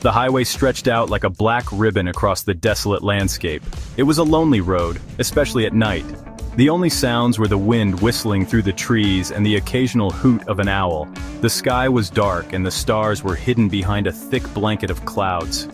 The highway stretched out like a black ribbon across the desolate landscape. It was a lonely road, especially at night. The only sounds were the wind whistling through the trees and the occasional hoot of an owl. The sky was dark and the stars were hidden behind a thick blanket of clouds.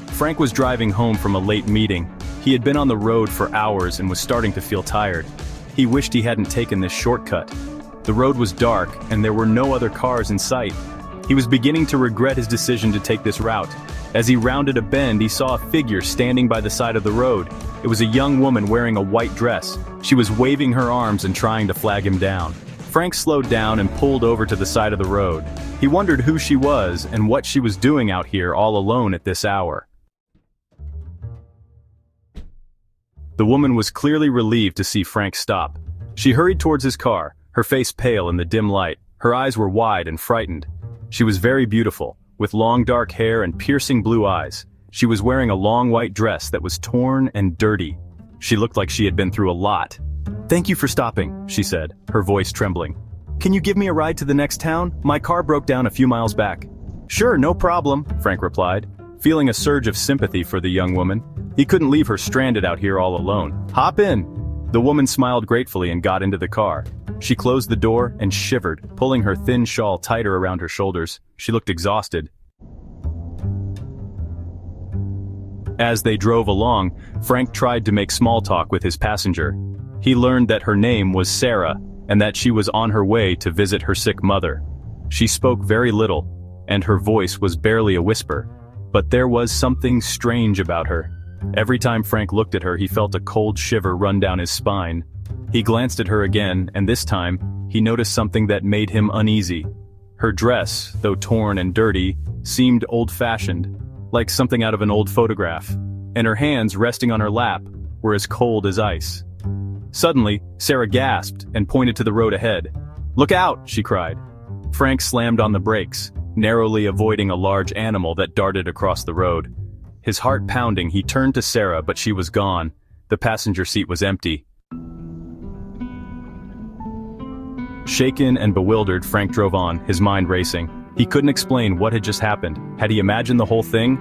Frank was driving home from a late meeting. He had been on the road for hours and was starting to feel tired. He wished he hadn't taken this shortcut. The road was dark and there were no other cars in sight. He was beginning to regret his decision to take this route. As he rounded a bend, he saw a figure standing by the side of the road. It was a young woman wearing a white dress. She was waving her arms and trying to flag him down. Frank slowed down and pulled over to the side of the road. He wondered who she was and what she was doing out here all alone at this hour. The woman was clearly relieved to see Frank stop. She hurried towards his car, her face pale in the dim light. Her eyes were wide and frightened. She was very beautiful, with long dark hair and piercing blue eyes. She was wearing a long white dress that was torn and dirty. She looked like she had been through a lot. "Thank you for stopping," she said, her voice trembling. "Can you give me a ride to the next town? My car broke down a few miles back." "Sure, no problem," Frank replied, feeling a surge of sympathy for the young woman. He couldn't leave her stranded out here all alone. "Hop in." The woman smiled gratefully and got into the car. She closed the door and shivered, pulling her thin shawl tighter around her shoulders. She looked exhausted. As they drove along, Frank tried to make small talk with his passenger. He learned that her name was Sarah, and that she was on her way to visit her sick mother. She spoke very little, and her voice was barely a whisper, but there was something strange about her. Every time Frank looked at her, he felt a cold shiver run down his spine. He glanced at her again, and this time, he noticed something that made him uneasy. Her dress, though torn and dirty, seemed old-fashioned, like something out of an old photograph, and her hands resting on her lap were as cold as ice. Suddenly, Sarah gasped and pointed to the road ahead. "Look out!" she cried. Frank slammed on the brakes, narrowly avoiding a large animal that darted across the road. His heart pounding, he turned to Sarah, but she was gone. The passenger seat was empty. Shaken and bewildered, Frank drove on, his mind racing. He couldn't explain what had just happened. Had he imagined the whole thing?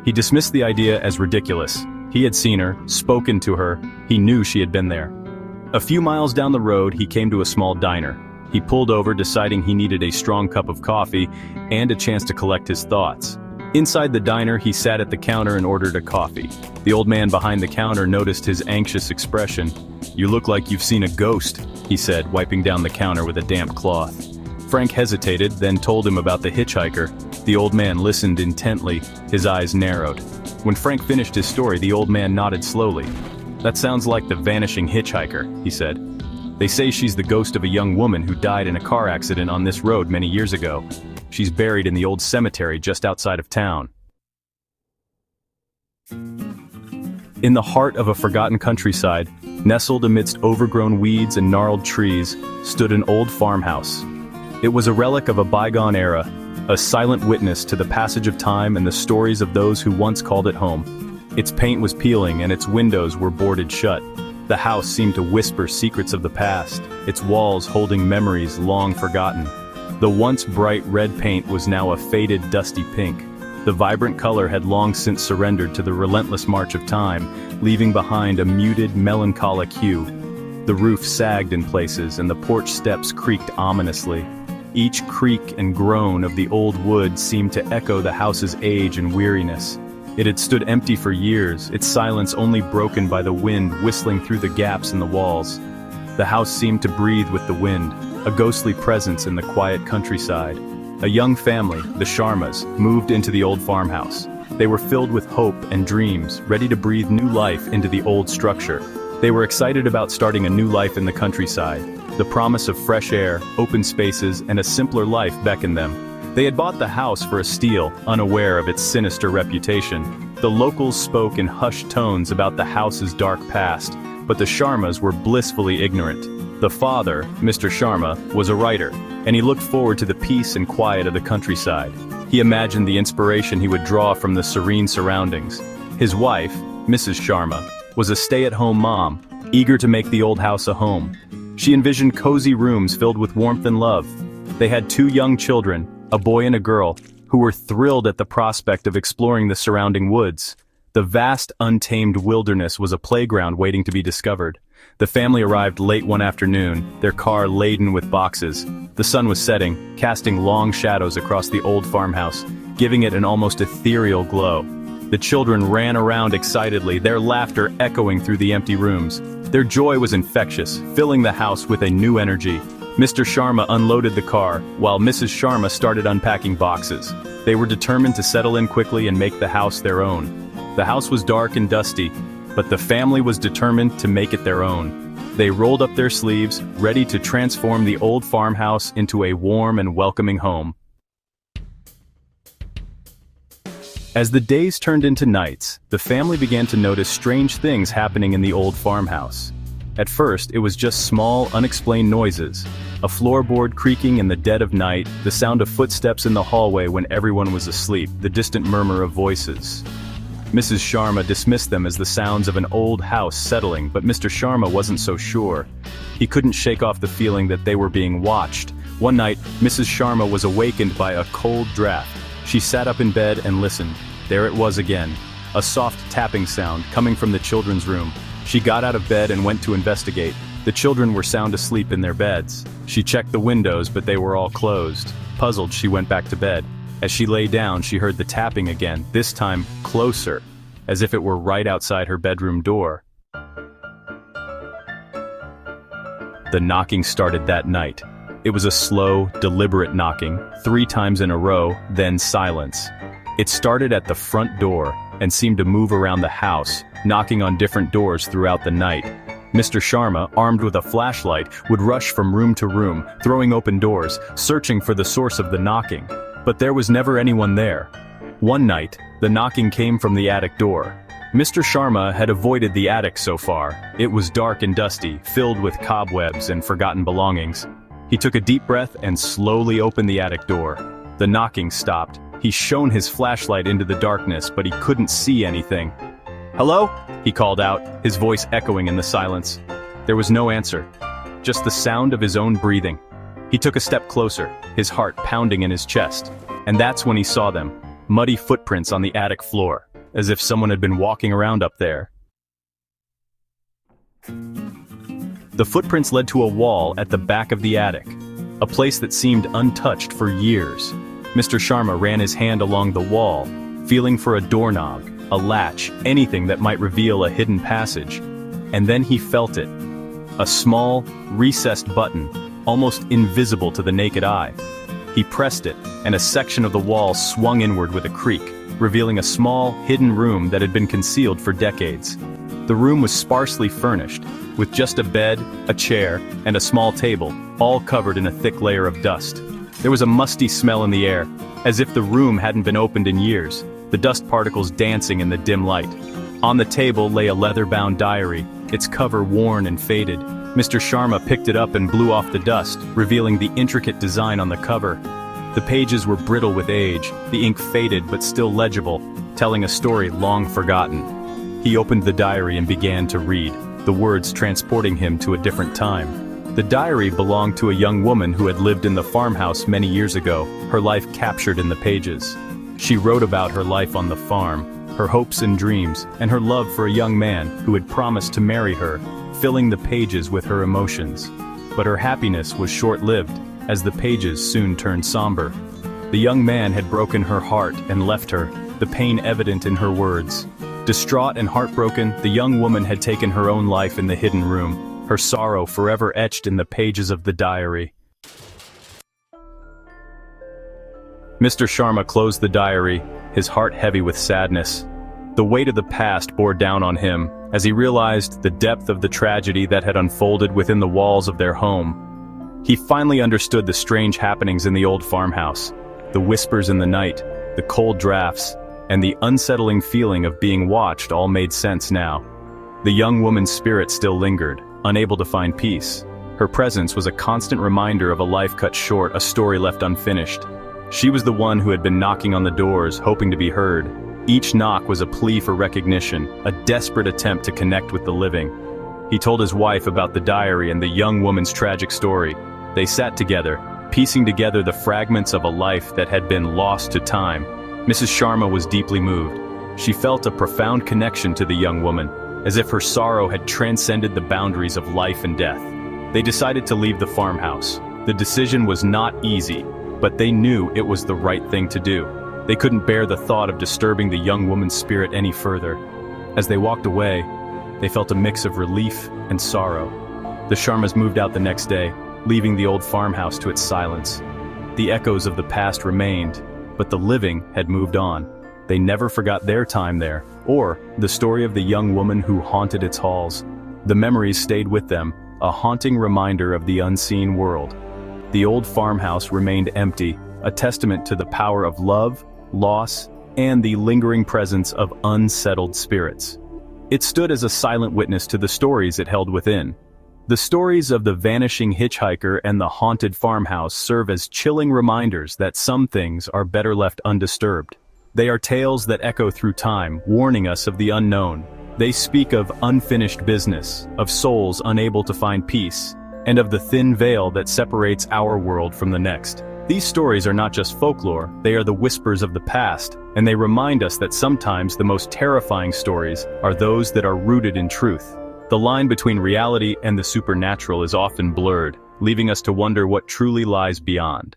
He dismissed the idea as ridiculous. He had seen her, spoken to her, he knew she had been there. A few miles down the road, he came to a small diner. He pulled over, deciding he needed a strong cup of coffee and a chance to collect his thoughts. Inside the diner, he sat at the counter and ordered a coffee. The old man behind the counter noticed his anxious expression. "You look like you've seen a ghost," he said, wiping down the counter with a damp cloth. Frank hesitated, then told him about the hitchhiker. The old man listened intently, his eyes narrowed. When Frank finished his story, the old man nodded slowly. "That sounds like the Vanishing Hitchhiker," he said. "They say she's the ghost of a young woman who died in a car accident on this road many years ago. She's buried in the old cemetery just outside of town." In the heart of a forgotten countryside, nestled amidst overgrown weeds and gnarled trees, stood an old farmhouse. It was a relic of a bygone era, a silent witness to the passage of time and the stories of those who once called it home. Its paint was peeling and its windows were boarded shut. The house seemed to whisper secrets of the past, its walls holding memories long forgotten. The once bright red paint was now a faded, dusty pink. The vibrant color had long since surrendered to the relentless march of time, leaving behind a muted, melancholic hue. The roof sagged in places and the porch steps creaked ominously. Each creak and groan of the old wood seemed to echo the house's age and weariness. It had stood empty for years, its silence only broken by the wind whistling through the gaps in the walls. The house seemed to breathe with the wind, a ghostly presence in the quiet countryside. A young family, the Sharmas, moved into the old farmhouse. They were filled with hope and dreams, ready to breathe new life into the old structure. They were excited about starting a new life in the countryside. The promise of fresh air, open spaces, and a simpler life beckoned them. They had bought the house for a steal, unaware of its sinister reputation. The locals spoke in hushed tones about the house's dark past, but the Sharmas were blissfully ignorant. The father, Mr. Sharma, was a writer, and he looked forward to the peace and quiet of the countryside. He imagined the inspiration he would draw from the serene surroundings. His wife, Mrs. Sharma, was a stay-at-home mom, eager to make the old house a home. She envisioned cozy rooms filled with warmth and love. They had 2 young children, a boy and a girl, who were thrilled at the prospect of exploring the surrounding woods. The vast, untamed wilderness was a playground waiting to be discovered. The family arrived late one afternoon, their car laden with boxes. The sun was setting, casting long shadows across the old farmhouse, giving it an almost ethereal glow. The children ran around excitedly, their laughter echoing through the empty rooms. Their joy was infectious, filling the house with a new energy. Mr. Sharma unloaded the car, while Mrs. Sharma started unpacking boxes. They were determined to settle in quickly and make the house their own. The house was dark and dusty, but the family was determined to make it their own. They rolled up their sleeves, ready to transform the old farmhouse into a warm and welcoming home. As the days turned into nights, the family began to notice strange things happening in the old farmhouse. At first, it was just small, unexplained noises. A floorboard creaking in the dead of night, the sound of footsteps in the hallway when everyone was asleep, the distant murmur of voices. Mrs. Sharma dismissed them as the sounds of an old house settling, but Mr. Sharma wasn't so sure. He couldn't shake off the feeling that they were being watched. One night, Mrs. Sharma was awakened by a cold draft. She sat up in bed and listened. There it was again, a soft tapping sound coming from the children's room. She got out of bed and went to investigate. The children were sound asleep in their beds. She checked the windows, but they were all closed. Puzzled, she went back to bed. As she lay down, she heard the tapping again, this time closer, as if it were right outside her bedroom door. The knocking started that night. It was a slow, deliberate knocking, 3 times in a row, then silence. It started at the front door and seemed to move around the house, knocking on different doors throughout the night. Mr. Sharma, armed with a flashlight, would rush from room to room, throwing open doors, searching for the source of the knocking. But there was never anyone there. One night, the knocking came from the attic door. Mr. Sharma had avoided the attic so far. It was dark and dusty, filled with cobwebs and forgotten belongings. He took a deep breath and slowly opened the attic door. The knocking stopped. He shone his flashlight into the darkness, but he couldn't see anything. "Hello?" he called out, his voice echoing in the silence. There was no answer, just the sound of his own breathing. He took a step closer, his heart pounding in his chest. And that's when he saw them, muddy footprints on the attic floor, as if someone had been walking around up there. The footprints led to a wall at the back of the attic, a place that seemed untouched for years. Mr. Sharma ran his hand along the wall, feeling for a doorknob, a latch, anything that might reveal a hidden passage. And then he felt it. A small, recessed button, almost invisible to the naked eye. He pressed it, and a section of the wall swung inward with a creak, revealing a small, hidden room that had been concealed for decades. The room was sparsely furnished, with just a bed, a chair, and a small table, all covered in a thick layer of dust. There was a musty smell in the air, as if the room hadn't been opened in years, the dust particles dancing in the dim light. On the table lay a leather-bound diary, its cover worn and faded. Mr. Sharma picked it up and blew off the dust, revealing the intricate design on the cover. The pages were brittle with age, the ink faded but still legible, telling a story long forgotten. He opened the diary and began to read, the words transporting him to a different time. The diary belonged to a young woman who had lived in the farmhouse many years ago, her life captured in the pages. She wrote about her life on the farm, her hopes and dreams, and her love for a young man who had promised to marry her, filling the pages with her emotions. But her happiness was short-lived, as the pages soon turned somber. The young man had broken her heart and left her, the pain evident in her words. Distraught and heartbroken, the young woman had taken her own life in the hidden room, her sorrow forever etched in the pages of the diary. Mr. Sharma closed the diary, his heart heavy with sadness. The weight of the past bore down on him, as he realized the depth of the tragedy that had unfolded within the walls of their home. He finally understood the strange happenings in the old farmhouse, the whispers in the night, the cold drafts, and the unsettling feeling of being watched all made sense now. The young woman's spirit still lingered, unable to find peace. Her presence was a constant reminder of a life cut short, a story left unfinished. She was the one who had been knocking on the doors, hoping to be heard. Each knock was a plea for recognition, a desperate attempt to connect with the living. He told his wife about the diary and the young woman's tragic story. They sat together, piecing together the fragments of a life that had been lost to time. Mrs. Sharma was deeply moved. She felt a profound connection to the young woman, as if her sorrow had transcended the boundaries of life and death. They decided to leave the farmhouse. The decision was not easy, but they knew it was the right thing to do. They couldn't bear the thought of disturbing the young woman's spirit any further. As they walked away, they felt a mix of relief and sorrow. The Sharmas moved out the next day, leaving the old farmhouse to its silence. The echoes of the past remained, but the living had moved on. They never forgot their time there, or the story of the young woman who haunted its halls. The memories stayed with them, a haunting reminder of the unseen world. The old farmhouse remained empty, a testament to the power of love, loss, and the lingering presence of unsettled spirits. It stood as a silent witness to the stories it held within. The stories of the vanishing hitchhiker and the haunted farmhouse serve as chilling reminders that some things are better left undisturbed. They are tales that echo through time, warning us of the unknown. They speak of unfinished business, of souls unable to find peace, and of the thin veil that separates our world from the next. These stories are not just folklore, they are the whispers of the past, and they remind us that sometimes the most terrifying stories are those that are rooted in truth. The line between reality and the supernatural is often blurred, leaving us to wonder what truly lies beyond.